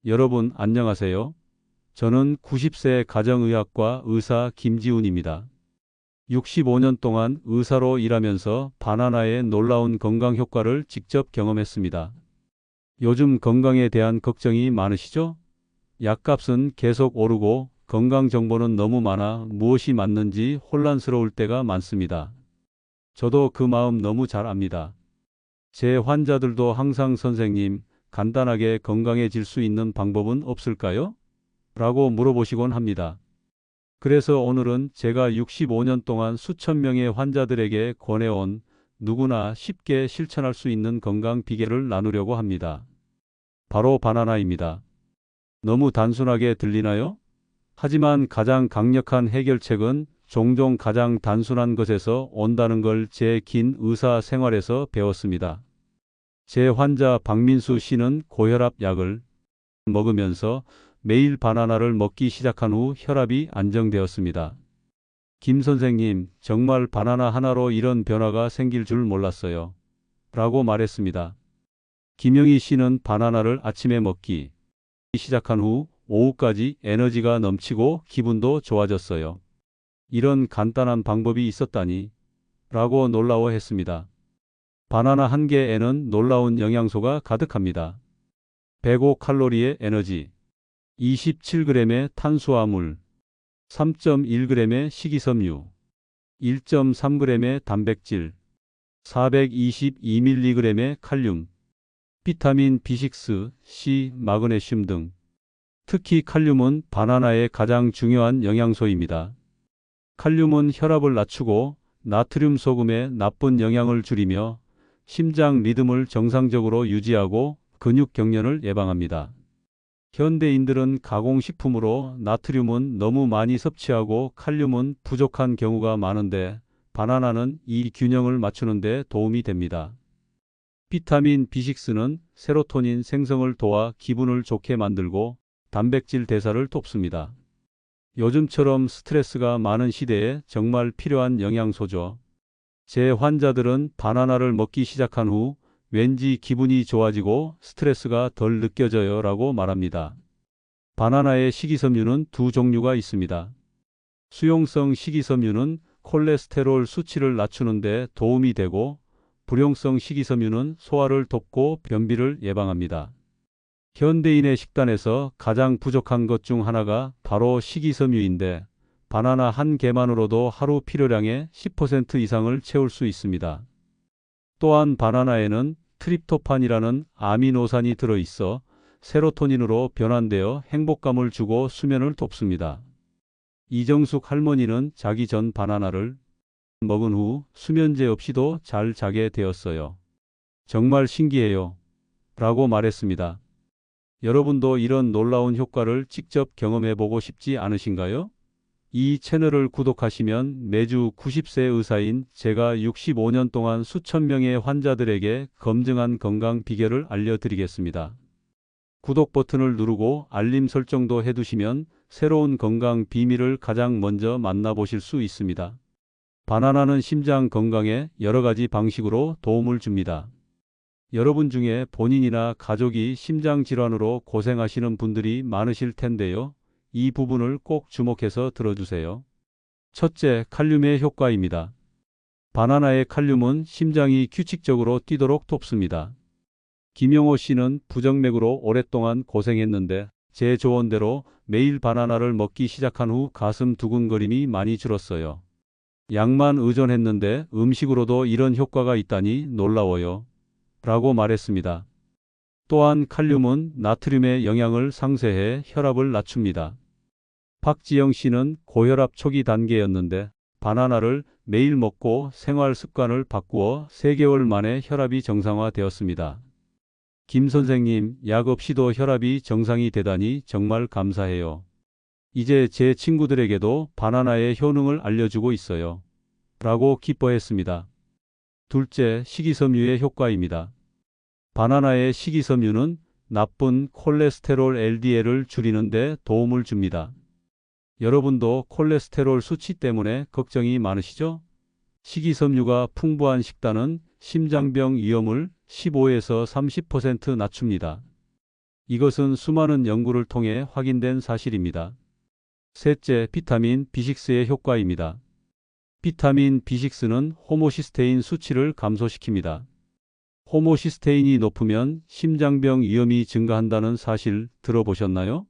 여러분 안녕하세요. 저는 90세 가정의학과 의사 김지훈입니다. 65년 동안 의사로 일하면서 바나나의 놀라운 건강 효과를 직접 경험했습니다. 요즘 건강에 대한 걱정이 많으시죠? 약값은 계속 오르고 건강 정보는 너무 많아 무엇이 맞는지 혼란스러울 때가 많습니다. 저도 그 마음 너무 잘 압니다. 제 환자들도 항상 선생님, 간단하게 건강해질 수 있는 방법은 없을까요? 라고 물어보시곤 합니다. 그래서 오늘은 제가 65년 동안 수천 명의 환자들에게 권해온 누구나 쉽게 실천할 수 있는 건강 비결을 나누려고 합니다. 바로 바나나입니다. 너무 단순하게 들리나요? 하지만 가장 강력한 해결책은 종종 가장 단순한 것에서 온다는 걸 제 긴 의사 생활에서 배웠습니다. 제 환자 박민수 씨는 고혈압 약을 먹으면서 매일 바나나를 먹기 시작한 후 혈압이 안정되었습니다. 김 선생님, 정말 바나나 하나로 이런 변화가 생길 줄 몰랐어요. 라고 말했습니다. 김영희 씨는 바나나를 아침에 먹기 시작한 후 오후까지 에너지가 넘치고 기분도 좋아졌어요. 이런 간단한 방법이 있었다니 라고 놀라워했습니다. 바나나 한 개에는 놀라운 영양소가 가득합니다. 105칼로리의 에너지, 27g의 탄수화물, 3.1g의 식이섬유, 1.3g의 단백질, 422mg의 칼륨, 비타민 B6, C, 마그네슘 등. 특히 칼륨은 바나나의 가장 중요한 영양소입니다. 칼륨은 혈압을 낮추고 나트륨 소금의 나쁜 영향을 줄이며 심장 리듬을 정상적으로 유지하고 근육 경련을 예방합니다. 현대인들은 가공식품으로 나트륨은 너무 많이 섭취하고 칼륨은 부족한 경우가 많은데 바나나는 이 균형을 맞추는 데 도움이 됩니다. 비타민 B6는 세로토닌 생성을 도와 기분을 좋게 만들고 단백질 대사를 돕습니다. 요즘처럼 스트레스가 많은 시대에 정말 필요한 영양소죠. 제 환자들은 바나나를 먹기 시작한 후 왠지 기분이 좋아지고 스트레스가 덜 느껴져요 라고 말합니다. 바나나의 식이섬유는 두 종류가 있습니다. 수용성 식이섬유는 콜레스테롤 수치를 낮추는 데 도움이 되고 불용성 식이섬유는 소화를 돕고 변비를 예방합니다. 현대인의 식단에서 가장 부족한 것 중 하나가 바로 식이섬유인데 바나나 한 개만으로도 하루 필요량의 10% 이상을 채울 수 있습니다. 또한 바나나에는 트립토판이라는 아미노산이 들어있어 세로토닌으로 변환되어 행복감을 주고 수면을 돕습니다. 이정숙 할머니는 자기 전 바나나를 먹은 후 수면제 없이도 잘 자게 되었어요. 정말 신기해요. 라고 말했습니다. 여러분도 이런 놀라운 효과를 직접 경험해 보고 싶지 않으신가요? 이 채널을 구독하시면 매주 90세 의사인 제가 65년 동안 수천 명의 환자들에게 검증한 건강 비결을 알려드리겠습니다. 구독 버튼을 누르고 알림 설정도 해두시면 새로운 건강 비밀을 가장 먼저 만나보실 수 있습니다. 바나나는 심장 건강에 여러 가지 방식으로 도움을 줍니다. 여러분 중에 본인이나 가족이 심장 질환으로 고생하시는 분들이 많으실 텐데요. 이 부분을 꼭 주목해서 들어주세요. 첫째, 칼륨의 효과입니다. 바나나의 칼륨은 심장이 규칙적으로 뛰도록 돕습니다. 김영호 씨는 부정맥으로 오랫동안 고생했는데 제 조언대로 매일 바나나를 먹기 시작한 후 가슴 두근거림이 많이 줄었어요. 약만 의존했는데 음식으로도 이런 효과가 있다니 놀라워요. 라고 말했습니다. 또한 칼륨은 나트륨의 영향을 상쇄해 혈압을 낮춥니다. 박지영 씨는 고혈압 초기 단계였는데 바나나를 매일 먹고 생활 습관을 바꾸어 3개월 만에 혈압이 정상화되었습니다. 김 선생님, 약 없이도 혈압이 정상이 되다니 정말 감사해요. 이제 제 친구들에게도 바나나의 효능을 알려주고 있어요. 라고 기뻐했습니다. 둘째, 식이섬유의 효과입니다. 바나나의 식이섬유는 나쁜 콜레스테롤 LDL을 줄이는 데 도움을 줍니다. 여러분도 콜레스테롤 수치 때문에 걱정이 많으시죠? 식이섬유가 풍부한 식단은 심장병 위험을 15에서 30% 낮춥니다. 이것은 수많은 연구를 통해 확인된 사실입니다. 셋째, 비타민 B6의 효과입니다. 비타민 B6는 호모시스테인 수치를 감소시킵니다. 호모시스테인이 높으면 심장병 위험이 증가한다는 사실 들어보셨나요?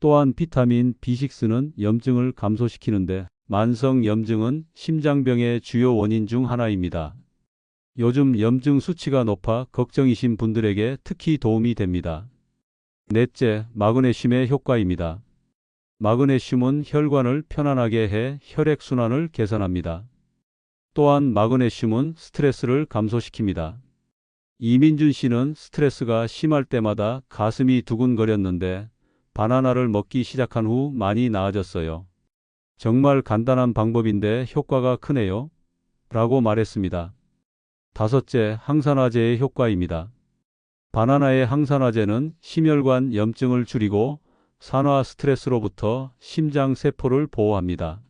또한 비타민 B6는 염증을 감소시키는데 만성 염증은 심장병의 주요 원인 중 하나입니다. 요즘 염증 수치가 높아 걱정이신 분들에게 특히 도움이 됩니다. 넷째, 마그네슘의 효과입니다. 마그네슘은 혈관을 편안하게 해 혈액순환을 개선합니다. 또한 마그네슘은 스트레스를 감소시킵니다. 이민준 씨는 스트레스가 심할 때마다 가슴이 두근거렸는데 바나나를 먹기 시작한 후 많이 나아졌어요. 정말 간단한 방법인데 효과가 크네요. 라고 말했습니다. 다섯째, 항산화제의 효과입니다. 바나나의 항산화제는 심혈관 염증을 줄이고 산화 스트레스로부터 심장 세포를 보호합니다.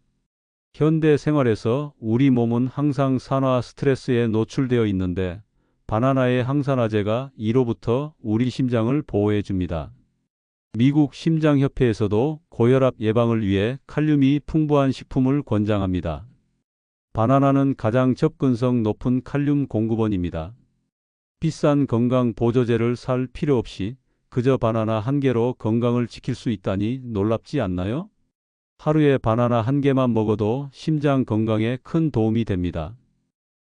현대 생활에서 우리 몸은 항상 산화 스트레스에 노출되어 있는데 바나나의 항산화제가 이로부터 우리 심장을 보호해 줍니다. 미국 심장협회에서도 고혈압 예방을 위해 칼륨이 풍부한 식품을 권장합니다. 바나나는 가장 접근성 높은 칼륨 공급원입니다. 비싼 건강 보조제를 살 필요 없이 그저 바나나 한 개로 건강을 지킬 수 있다니 놀랍지 않나요? 하루에 바나나 한 개만 먹어도 심장 건강에 큰 도움이 됩니다.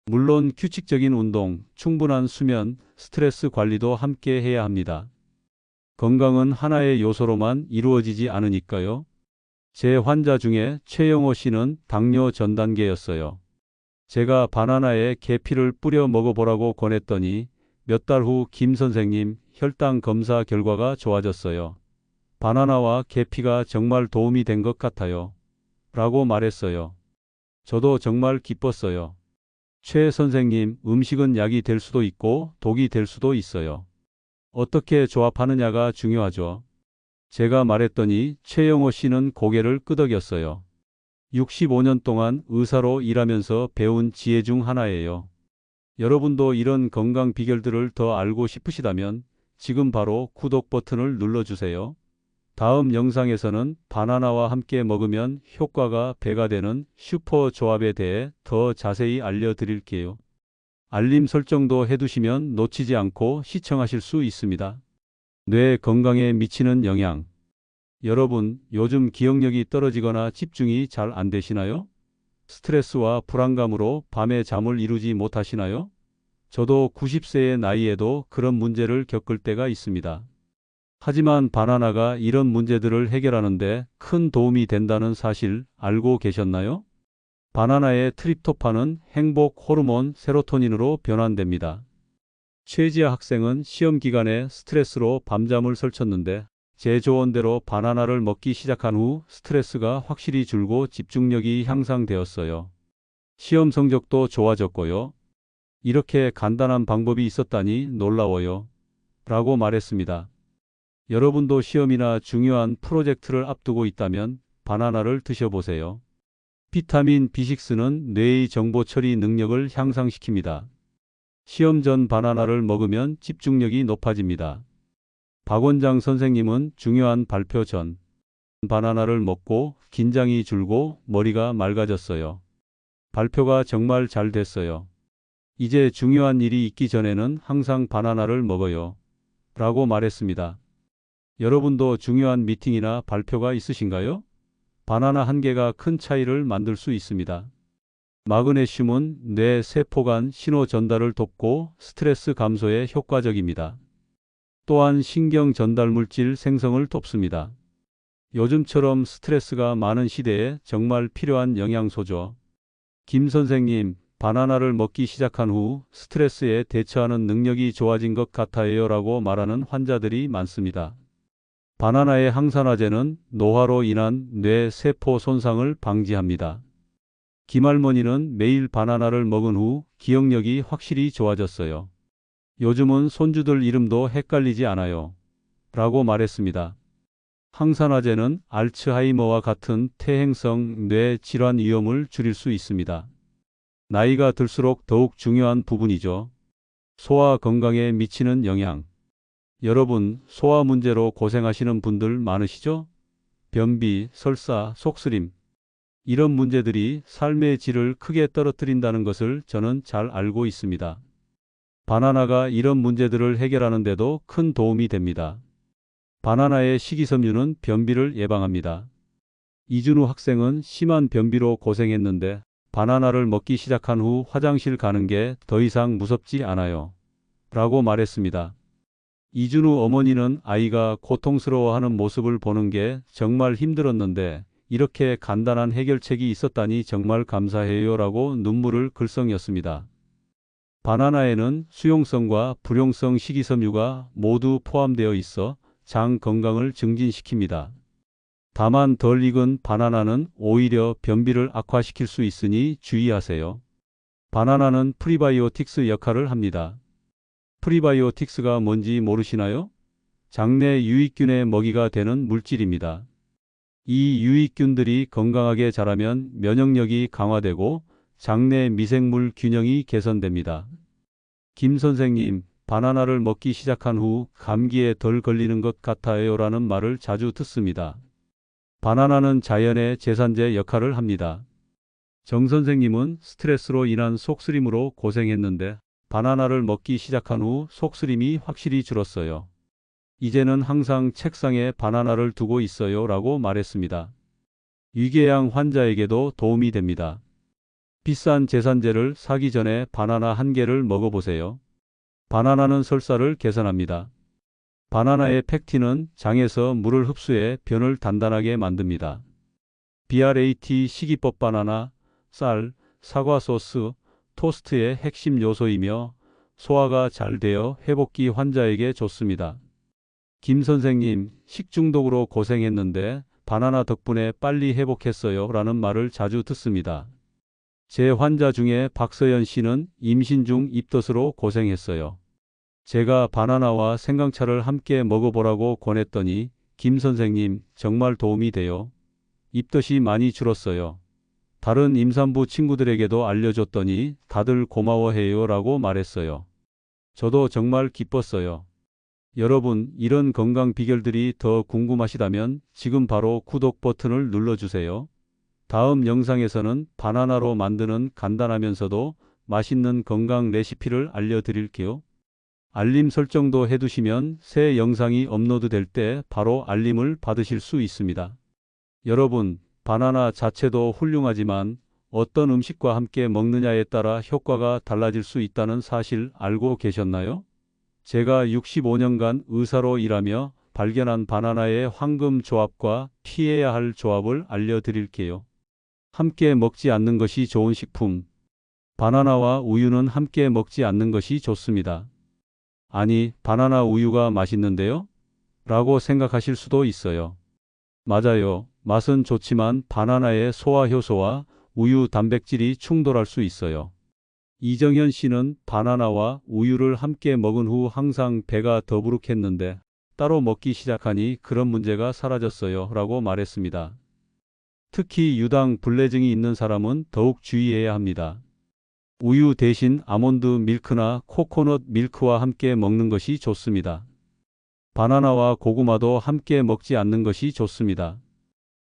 물론 규칙적인 운동, 충분한 수면, 스트레스 관리도 함께 해야 합니다. 건강은 하나의 요소로만 이루어지지 않으니까요. 제 환자 중에 최영호 씨는 당뇨 전 단계였어요. 제가 바나나에 계피를 뿌려 먹어보라고 권했더니 몇 달 후 김 선생님 혈당 검사 결과가 좋아졌어요. 바나나와 계피가 정말 도움이 된 것 같아요. 라고 말했어요. 저도 정말 기뻤어요. 최 선생님, 음식은 약이 될 수도 있고 독이 될 수도 있어요. 어떻게 조합하느냐가 중요하죠. 제가 말했더니 최영호 씨는 고개를 끄덕였어요. 65년 동안 의사로 일하면서 배운 지혜 중 하나예요. 여러분도 이런 건강 비결들을 더 알고 싶으시다면 지금 바로 구독 버튼을 눌러주세요. 다음 영상에서는 바나나와 함께 먹으면 효과가 배가 되는 슈퍼 조합에 대해 더 자세히 알려드릴게요. 알림 설정도 해두시면 놓치지 않고 시청하실 수 있습니다. 뇌 건강에 미치는 영향. 여러분, 요즘 기억력이 떨어지거나 집중이 잘 안 되시나요? 스트레스와 불안감으로 밤에 잠을 이루지 못하시나요? 저도 90세의 나이에도 그런 문제를 겪을 때가 있습니다. 하지만 바나나가 이런 문제들을 해결하는데 큰 도움이 된다는 사실 알고 계셨나요? 바나나의 트립토판은 행복 호르몬 세로토닌으로 변환됩니다. 최지아 학생은 시험 기간에 스트레스로 밤잠을 설쳤는데 제 조언대로 바나나를 먹기 시작한 후 스트레스가 확실히 줄고 집중력이 향상되었어요. 시험 성적도 좋아졌고요. 이렇게 간단한 방법이 있었다니 놀라워요. 라고 말했습니다. 여러분도 시험이나 중요한 프로젝트를 앞두고 있다면 바나나를 드셔보세요. 비타민 B6는 뇌의 정보 처리 능력을 향상시킵니다. 시험 전 바나나를 먹으면 집중력이 높아집니다. 박 원장 선생님은 중요한 발표 전 바나나를 먹고 긴장이 줄고 머리가 맑아졌어요. 발표가 정말 잘 됐어요. 이제 중요한 일이 있기 전에는 항상 바나나를 먹어요. 라고 말했습니다. 여러분도 중요한 미팅이나 발표가 있으신가요? 바나나 한 개가 큰 차이를 만들 수 있습니다. 마그네슘은 뇌 세포 간 신호 전달을 돕고 스트레스 감소에 효과적입니다. 또한 신경 전달 물질 생성을 돕습니다. 요즘처럼 스트레스가 많은 시대에 정말 필요한 영양소죠. 김 선생님, 바나나를 먹기 시작한 후 스트레스에 대처하는 능력이 좋아진 것 같아요 라고 말하는 환자들이 많습니다. 바나나의 항산화제는 노화로 인한 뇌 세포 손상을 방지합니다. 김할머니는 매일 바나나를 먹은 후 기억력이 확실히 좋아졌어요. 요즘은 손주들 이름도 헷갈리지 않아요. 라고 말했습니다. 항산화제는 알츠하이머와 같은 퇴행성 뇌 질환 위험을 줄일 수 있습니다. 나이가 들수록 더욱 중요한 부분이죠. 소화 건강에 미치는 영향. 여러분, 소화 문제로 고생하시는 분들 많으시죠? 변비, 설사, 속쓰림. 이런 문제들이 삶의 질을 크게 떨어뜨린다는 것을 저는 잘 알고 있습니다. 바나나가 이런 문제들을 해결하는 데도 큰 도움이 됩니다. 바나나의 식이섬유는 변비를 예방합니다. 이준우 학생은 심한 변비로 고생했는데 바나나를 먹기 시작한 후 화장실 가는 게 더 이상 무섭지 않아요. 라고 말했습니다. 이준우 어머니는 아이가 고통스러워하는 모습을 보는 게 정말 힘들었는데 이렇게 간단한 해결책이 있었다니 정말 감사해요 라고 눈물을 글썽였습니다. 바나나에는 수용성과 불용성 식이섬유가 모두 포함되어 있어 장 건강을 증진시킵니다. 다만 덜 익은 바나나는 오히려 변비를 악화시킬 수 있으니 주의하세요. 바나나는 프리바이오틱스 역할을 합니다. 프리바이오틱스가 뭔지 모르시나요? 장내 유익균의 먹이가 되는 물질입니다. 이 유익균들이 건강하게 자라면 면역력이 강화되고 장내 미생물 균형이 개선됩니다. 김 선생님, 바나나를 먹기 시작한 후 감기에 덜 걸리는 것 같아요 라는 말을 자주 듣습니다. 바나나는 자연의 제산제 역할을 합니다. 정 선생님은 스트레스로 인한 속쓰림으로 고생했는데 바나나를 먹기 시작한 후 속쓰림이 확실히 줄었어요. 이제는 항상 책상에 바나나를 두고 있어요 라고 말했습니다. 위궤양 환자에게도 도움이 됩니다. 비싼 제산제를 사기 전에 바나나 한 개를 먹어보세요. 바나나는 설사를 개선합니다. 바나나의 펙틴은 장에서 물을 흡수해 변을 단단하게 만듭니다. BRAT 식이법 바나나, 쌀, 사과 소스, 토스트의 핵심 요소이며 소화가 잘 되어 회복기 환자에게 좋습니다. 김 선생님, 식중독으로 고생했는데 바나나 덕분에 빨리 회복했어요 라는 말을 자주 듣습니다. 제 환자 중에 박서연 씨는 임신 중 입덧으로 고생했어요. 제가 바나나와 생강차를 함께 먹어보라고 권했더니 김 선생님 정말 도움이 돼요. 입덧이 많이 줄었어요. 다른 임산부 친구들에게도 알려줬더니 다들 고마워해요 라고 말했어요. 저도 정말 기뻤어요. 여러분, 이런 건강 비결들이 더 궁금하시다면 지금 바로 구독 버튼을 눌러주세요. 다음 영상에서는 바나나로 만드는 간단하면서도 맛있는 건강 레시피를 알려드릴게요. 알림 설정도 해두시면 새 영상이 업로드될 때 바로 알림을 받으실 수 있습니다. 여러분, 바나나 자체도 훌륭하지만 어떤 음식과 함께 먹느냐에 따라 효과가 달라질 수 있다는 사실 알고 계셨나요? 제가 65년간 의사로 일하며 발견한 바나나의 황금 조합과 피해야 할 조합을 알려드릴게요. 함께 먹지 않는 것이 좋은 식품. 바나나와 우유는 함께 먹지 않는 것이 좋습니다. 아니, 바나나 우유가 맛있는데요? 라고 생각하실 수도 있어요. 맞아요. 맛은 좋지만 바나나의 소화 효소와 우유 단백질이 충돌할 수 있어요. 이정현 씨는 바나나와 우유를 함께 먹은 후 항상 배가 더부룩했는데 따로 먹기 시작하니 그런 문제가 사라졌어요 라고 말했습니다. 특히 유당 불내증이 있는 사람은 더욱 주의해야 합니다. 우유 대신 아몬드 밀크나 코코넛 밀크와 함께 먹는 것이 좋습니다. 바나나와 고구마도 함께 먹지 않는 것이 좋습니다.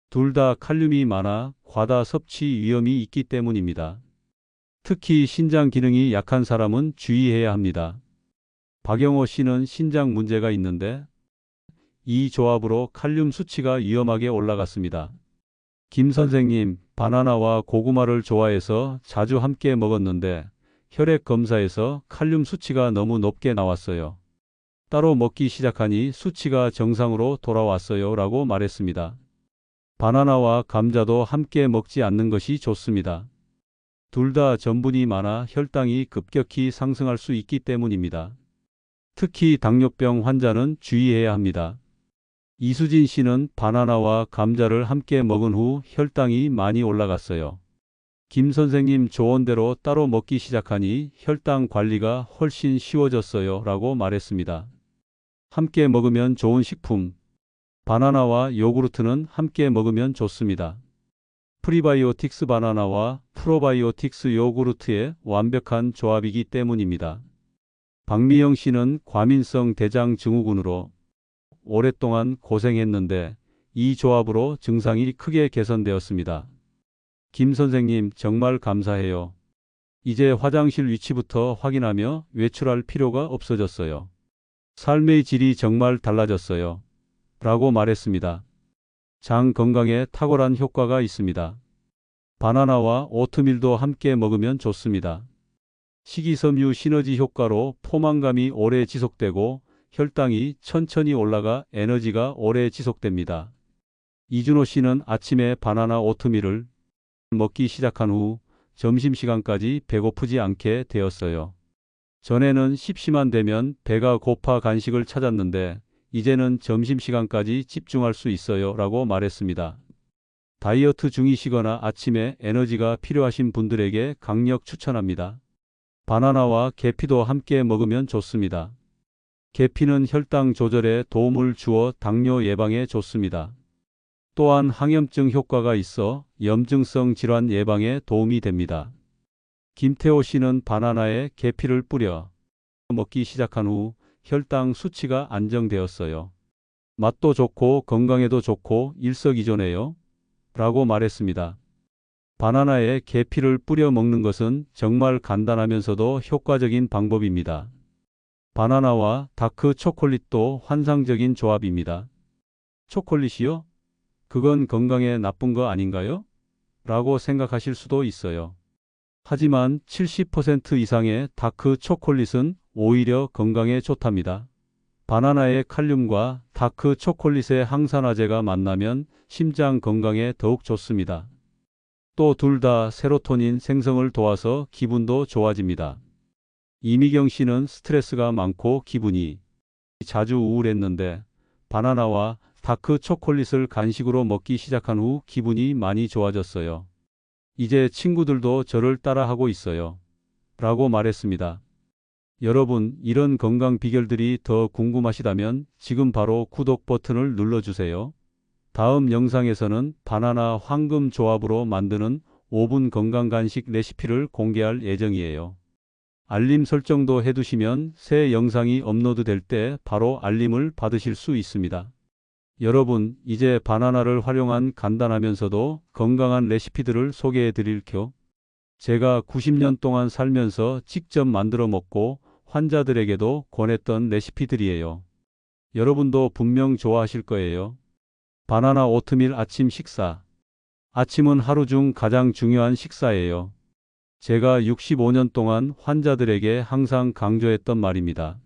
둘 다 칼륨이 많아 과다 섭취 위험이 있기 때문입니다. 특히 신장 기능이 약한 사람은 주의해야 합니다. 박영호 씨는 신장 문제가 있는데 이 조합으로 칼륨 수치가 위험하게 올라갔습니다. 김 선생님, 바나나와 고구마를 좋아해서 자주 함께 먹었는데 혈액 검사에서 칼륨 수치가 너무 높게 나왔어요. 따로 먹기 시작하니 수치가 정상으로 돌아왔어요 라고 말했습니다. 바나나와 감자도 함께 먹지 않는 것이 좋습니다. 둘 다 전분이 많아 혈당이 급격히 상승할 수 있기 때문입니다. 특히 당뇨병 환자는 주의해야 합니다. 이수진 씨는 바나나와 감자를 함께 먹은 후 혈당이 많이 올라갔어요. 김 선생님 조언대로 따로 먹기 시작하니 혈당 관리가 훨씬 쉬워졌어요 라고 말했습니다. 함께 먹으면 좋은 식품. 바나나와 요구르트는 함께 먹으면 좋습니다. 프리바이오틱스 바나나와 프로바이오틱스 요구르트의 완벽한 조합이기 때문입니다. 박미영 씨는 과민성 대장 증후군으로 오랫동안 고생했는데 이 조합으로 증상이 크게 개선되었습니다. 김 선생님 정말 감사해요. 이제 화장실 위치부터 확인하며 외출할 필요가 없어졌어요. 삶의 질이 정말 달라졌어요. 라고 말했습니다. 장 건강에 탁월한 효과가 있습니다. 바나나와 오트밀도 함께 먹으면 좋습니다. 식이섬유 시너지 효과로 포만감이 오래 지속되고 혈당이 천천히 올라가 에너지가 오래 지속됩니다. 이준호 씨는 아침에 바나나 오트밀을 먹기 시작한 후 점심시간까지 배고프지 않게 되었어요. 전에는 심심한 되면 배가 고파 간식을 찾았는데 이제는 점심시간까지 집중할 수 있어요 라고 말했습니다. 다이어트 중이시거나 아침에 에너지가 필요하신 분들에게 강력 추천합니다. 바나나와 계피도 함께 먹으면 좋습니다. 계피는 혈당 조절에 도움을 주어 당뇨 예방에 좋습니다. 또한 항염증 효과가 있어 염증성 질환 예방에 도움이 됩니다. 김태호 씨는 바나나에 계피를 뿌려 먹기 시작한 후 혈당 수치가 안정되었어요. 맛도 좋고 건강에도 좋고 일석이조네요. 라고 말했습니다. 바나나에 계피를 뿌려 먹는 것은 정말 간단하면서도 효과적인 방법입니다. 바나나와 다크 초콜릿도 환상적인 조합입니다. 초콜릿이요? 그건 건강에 나쁜 거 아닌가요? 라고 생각하실 수도 있어요. 하지만 70% 이상의 다크 초콜릿은 오히려 건강에 좋답니다. 바나나의 칼륨과 다크 초콜릿의 항산화제가 만나면 심장 건강에 더욱 좋습니다. 또 둘 다 세로토닌 생성을 도와서 기분도 좋아집니다. 이미경 씨는 스트레스가 많고 기분이 자주 우울했는데 바나나와 다크 초콜릿을 간식으로 먹기 시작한 후 기분이 많이 좋아졌어요. 이제 친구들도 저를 따라하고 있어요. 라고 말했습니다. 여러분, 이런 건강 비결들이 더 궁금하시다면 지금 바로 구독 버튼을 눌러주세요. 다음 영상에서는 바나나 황금 조합으로 만드는 5분 건강 간식 레시피를 공개할 예정이에요. 알림 설정도 해두시면 새 영상이 업로드될 때 바로 알림을 받으실 수 있습니다. 여러분, 이제 바나나를 활용한 간단하면서도 건강한 레시피들을 소개해 드릴게요. 제가 90년 동안 살면서 직접 만들어 먹고 환자들에게도 권했던 레시피들이에요. 여러분도 분명 좋아하실 거예요. 바나나 오트밀 아침 식사. 아침은 하루 중 가장 중요한 식사예요. 제가 65년 동안 환자들에게 항상 강조했던 말입니다.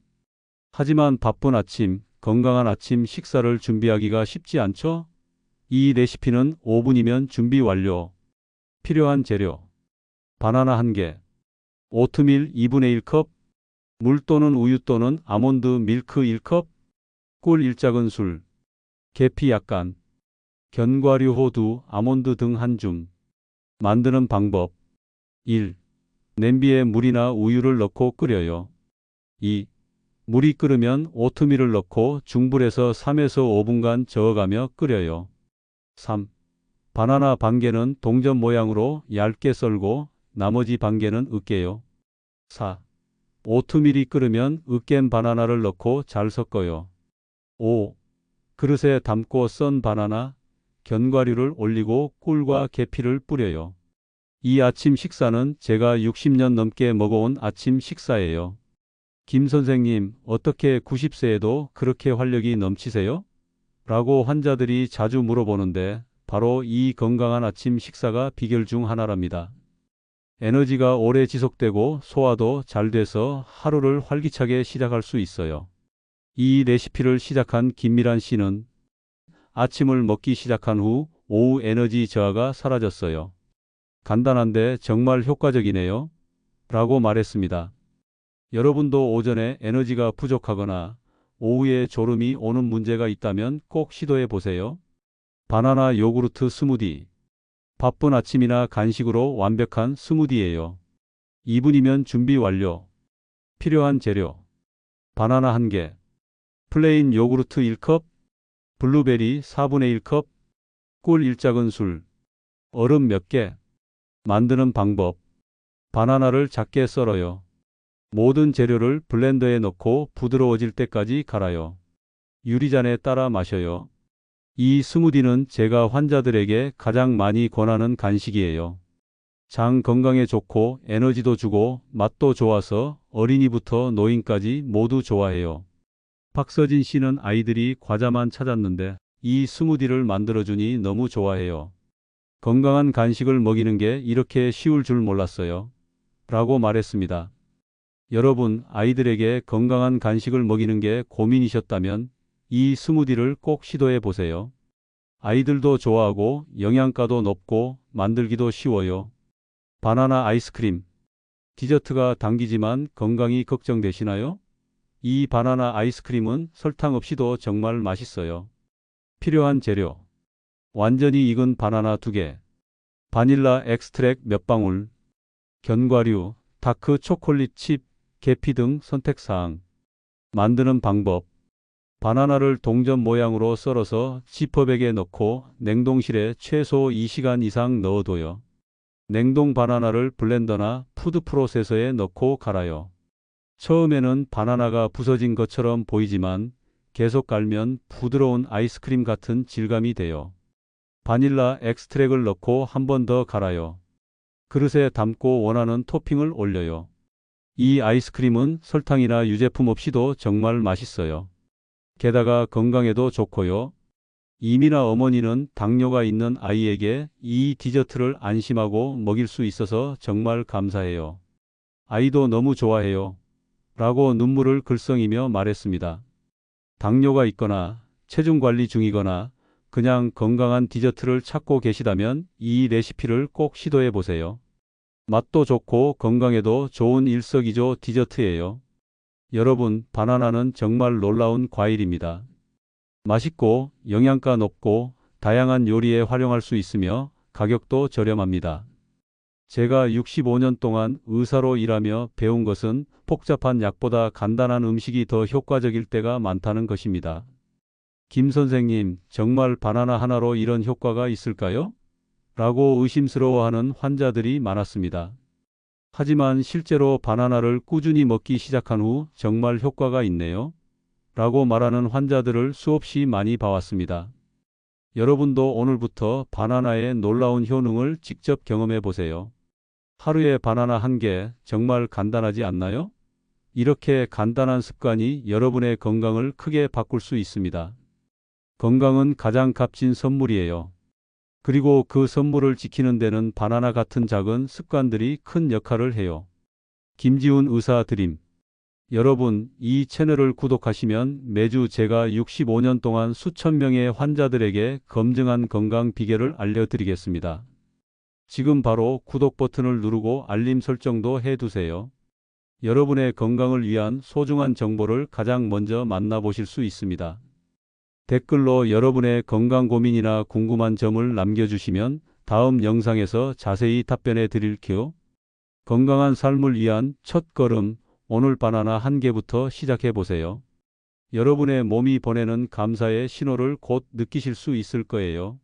하지만 바쁜 아침, 건강한 아침 식사를 준비하기가 쉽지 않죠? 이 레시피는 5분이면 준비 완료. 필요한 재료. 바나나 1개, 오트밀 2분의 1컵, 물 또는 우유 또는 아몬드 밀크 1컵, 꿀 1작은술, 계피 약간, 견과류 호두, 아몬드 등 한 줌. 만드는 방법. 1. 냄비에 물이나 우유를 넣고 끓여요. 2. 물이 끓으면 오트밀을 넣고 중불에서 3에서 5분간 저어가며 끓여요. 3. 바나나 반개는 동전 모양으로 얇게 썰고 나머지 반개는 으깨요. 4. 오트밀이 끓으면 으깬 바나나를 넣고 잘 섞어요. 5. 그릇에 담고 썬 바나나, 견과류를 올리고 꿀과 계피를 뿌려요. 이 아침 식사는 제가 60년 넘게 먹어온 아침 식사예요. 김 선생님, 어떻게 90세에도 그렇게 활력이 넘치세요? 라고 환자들이 자주 물어보는데 바로 이 건강한 아침 식사가 비결 중 하나랍니다. 에너지가 오래 지속되고 소화도 잘 돼서 하루를 활기차게 시작할 수 있어요. 이 레시피를 시작한 김미란 씨는 아침을 먹기 시작한 후 오후 에너지 저하가 사라졌어요. 간단한데 정말 효과적이네요. 라고 말했습니다. 여러분도 오전에 에너지가 부족하거나 오후에 졸음이 오는 문제가 있다면 꼭 시도해 보세요. 바나나 요구르트 스무디. 바쁜 아침이나 간식으로 완벽한 스무디예요. 2분이면 준비 완료. 필요한 재료. 바나나 1개, 플레인 요구르트 1컵, 블루베리 4분의 1컵, 꿀 1작은술, 얼음 몇 개. 만드는 방법. 바나나를 작게 썰어요. 모든 재료를 블렌더에 넣고 부드러워질 때까지 갈아요. 유리잔에 따라 마셔요. 이 스무디는 제가 환자들에게 가장 많이 권하는 간식이에요. 장 건강에 좋고 에너지도 주고 맛도 좋아서 어린이부터 노인까지 모두 좋아해요. 박서진 씨는 아이들이 과자만 찾았는데 이 스무디를 만들어주니 너무 좋아해요. 건강한 간식을 먹이는 게 이렇게 쉬울 줄 몰랐어요. 라고 말했습니다. 여러분, 아이들에게 건강한 간식을 먹이는 게 고민이셨다면 이 스무디를 꼭 시도해 보세요. 아이들도 좋아하고 영양가도 높고 만들기도 쉬워요. 바나나 아이스크림. 디저트가 당기지만 건강이 걱정되시나요? 이 바나나 아이스크림은 설탕 없이도 정말 맛있어요. 필요한 재료. 완전히 익은 바나나 2개. 바닐라 엑스트랙 몇 방울. 견과류, 다크 초콜릿 칩, 계피 등 선택사항. 만드는 방법. 바나나를 동전 모양으로 썰어서 지퍼백에 넣고 냉동실에 최소 2시간 이상 넣어둬요. 냉동 바나나를 블렌더나 푸드 프로세서에 넣고 갈아요. 처음에는 바나나가 부서진 것처럼 보이지만 계속 갈면 부드러운 아이스크림 같은 질감이 돼요. 바닐라 엑스트랙을 넣고 한 번 더 갈아요. 그릇에 담고 원하는 토핑을 올려요. 이 아이스크림은 설탕이나 유제품 없이도 정말 맛있어요. 게다가 건강에도 좋고요. 이미나 어머니는 당뇨가 있는 아이에게 이 디저트를 안심하고 먹일 수 있어서 정말 감사해요. 아이도 너무 좋아해요. 라고 눈물을 글썽이며 말했습니다. 당뇨가 있거나 체중 관리 중이거나 그냥 건강한 디저트를 찾고 계시다면 이 레시피를 꼭 시도해 보세요. 맛도 좋고 건강에도 좋은 일석이조 디저트예요. 여러분, 바나나는 정말 놀라운 과일입니다. 맛있고 영양가 높고 다양한 요리에 활용할 수 있으며 가격도 저렴합니다. 제가 65년 동안 의사로 일하며 배운 것은 복잡한 약보다 간단한 음식이 더 효과적일 때가 많다는 것입니다. 김 선생님, 정말 바나나 하나로 이런 효과가 있을까요? 라고 의심스러워하는 환자들이 많았습니다. 하지만 실제로 바나나를 꾸준히 먹기 시작한 후 정말 효과가 있네요. 라고 말하는 환자들을 수없이 많이 봐왔습니다. 여러분도 오늘부터 바나나의 놀라운 효능을 직접 경험해 보세요. 하루에 바나나 1개, 정말 간단하지 않나요? 이렇게 간단한 습관이 여러분의 건강을 크게 바꿀 수 있습니다. 건강은 가장 값진 선물이에요. 그리고 그 선물을 지키는 데는 바나나 같은 작은 습관들이 큰 역할을 해요. 김지훈 의사 드림. 여러분, 이 채널을 구독하시면 매주 제가 65년 동안 수천 명의 환자들에게 검증한 건강 비결을 알려드리겠습니다. 지금 바로 구독 버튼을 누르고 알림 설정도 해두세요. 여러분의 건강을 위한 소중한 정보를 가장 먼저 만나보실 수 있습니다. 댓글로 여러분의 건강 고민이나 궁금한 점을 남겨주시면 다음 영상에서 자세히 답변해 드릴게요. 건강한 삶을 위한 첫 걸음, 오늘 바나나 1개부터 시작해 보세요. 여러분의 몸이 보내는 감사의 신호를 곧 느끼실 수 있을 거예요.